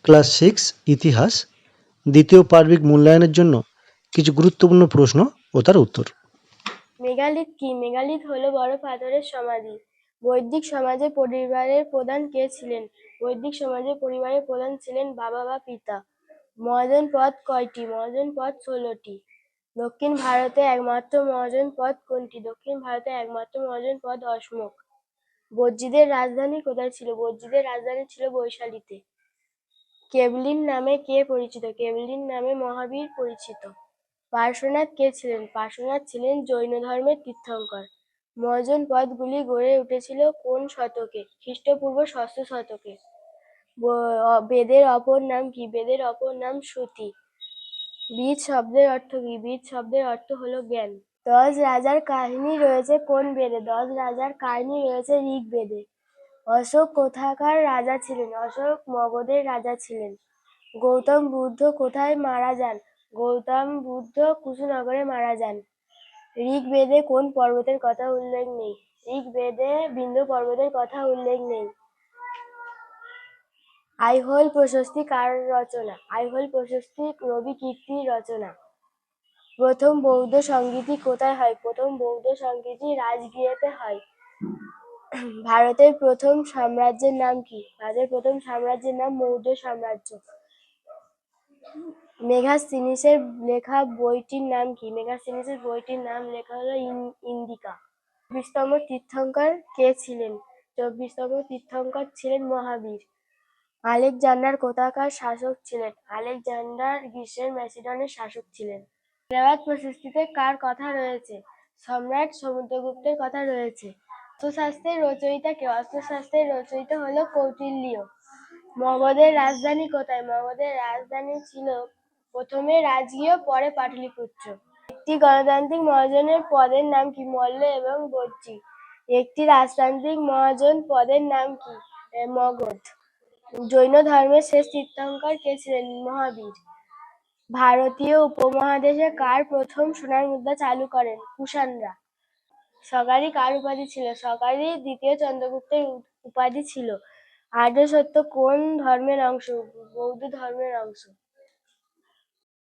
Class 6 ইতিহাস দ্বিতীয় পার্বিক মূল্যায়নের জন্য কিছু গুরুত্বপূর্ণ প্রশ্ন ও তার উত্তর। মেগালিথ কি? মেগালিথ হলো বড় পাথরের সমাধি। বৈদিক সমাজে পরিবারের প্রধান কে ছিলেন? বৈদিক সমাজে পরিবারের প্রধান ছিলেন বাবা বা পিতা। মহাজন পদ কয়টি? মহাজন পদ 16টি। দক্ষিণ ভারতে একমাত্র মহাজন পদ কোনটি? দক্ষিণ ভারতে একমাত্র মহাজন পদ অশোক। বজ্জীদের রাজধানী কোথায় ছিল? বজ্জীদের রাজধানী ছিল বৈশালীতে। কেবলিন নামে কে পরিচিত? কেবলিন নামে মহাবীর পরিচিত। পার্শ্বনাথ কে ছিলেন? পার্শ্বনাথ ছিলেন জৈন ধর্মের তীর্থঙ্কর। মহাজন পদগুলি গড়ে উঠেছিল কোন শতকে? খ্রিস্টপূর্ব ষষ্ঠ শতকে। বেদের অপর নাম কি? বেদের অপর নাম শ্রুতি। বীজ শব্দের অর্থ কি? বীজ শব্দের অর্থ হলো জ্ঞান। 10 রাজার কাহিনী রয়েছে কোন বেদে? 10 রাজার কাহিনী রয়েছে ঋগ্বেদে। অশোক কোথাকার রাজা ছিলেন? অশোক মগধের রাজা ছিলেন। গৌতম বুদ্ধ কোথায় মারা যান? গৌতম বুদ্ধ কুশনগরে মারা যান। ঋগ্বেদে কোন পর্বতের কথা উল্লেখ নেই? ঋগ্বেদে বিন্ধ্য পর্বতের কথা উল্লেখ নেই। আইহোল প্রশস্তি কার রচনা? আইহোল প্রশস্তি রবি কীর্তির রচনা। প্রথম বৌদ্ধ সংগীতি কোথায় হয়? প্রথম বৌদ্ধ সংগীতি রাজগৃহেতে হয়। ভারতের প্রথম সাম্রাজ্যের নাম কি? ভারতের প্রথম সাম্রাজ্যের নাম মৌর্য সাম্রাজ্য। মেগাস্থিনিসের লেখা বইটির নাম কি? মেগাস্থিনিসের বইটির নাম লেখা হলো ইন্ডিকা। 24তম তীর্থঙ্কর কে ছিলেন? 24তম তীর্থঙ্কর ছিলেন মহাবীর। আলেকজান্ডার কোথাকার শাসক ছিলেন? আলেকজান্ডার গ্রীসের ম্যাসিডনের শাসক ছিলেন। রেওয়াত প্রশস্তিতে কার কথা রয়েছে? সম্রাট সমুদ্রগুপ্তের কথা রয়েছে। অস্ত্রশাস্ত্রের রচয়িতা কে? অস্ত্রশাস্ত্রের রচয়িতা হলো কৌটিল্য। মগধের রাজধানী কোথায়? মগধের রাজধানী ছিল প্রথমে রাজগৃহ, পরে পাটলিপুত্র। একটি গণতান্ত্রিক মহাজনের পদের নাম কি? মল্ল এবং বজ্জী। একটি রাজতান্ত্রিক মহাজন পদের নাম কি? মগধ। জৈন ধর্মের শেষ তীর্থঙ্কর কে ছিলেন? মহাবীর। ভারতীয় উপমহাদেশে কার প্রথম সোনার মুদ্রা চালু করেন? কুষাণরা। সগারি কার উপাধি ছিল? সগারি দ্বিতীয় চন্দ্রগুপ্তের উপাধি ছিল। আর্য সত্য কোন ধর্মের অংশ? বৌদ্ধ ধর্মের অংশ।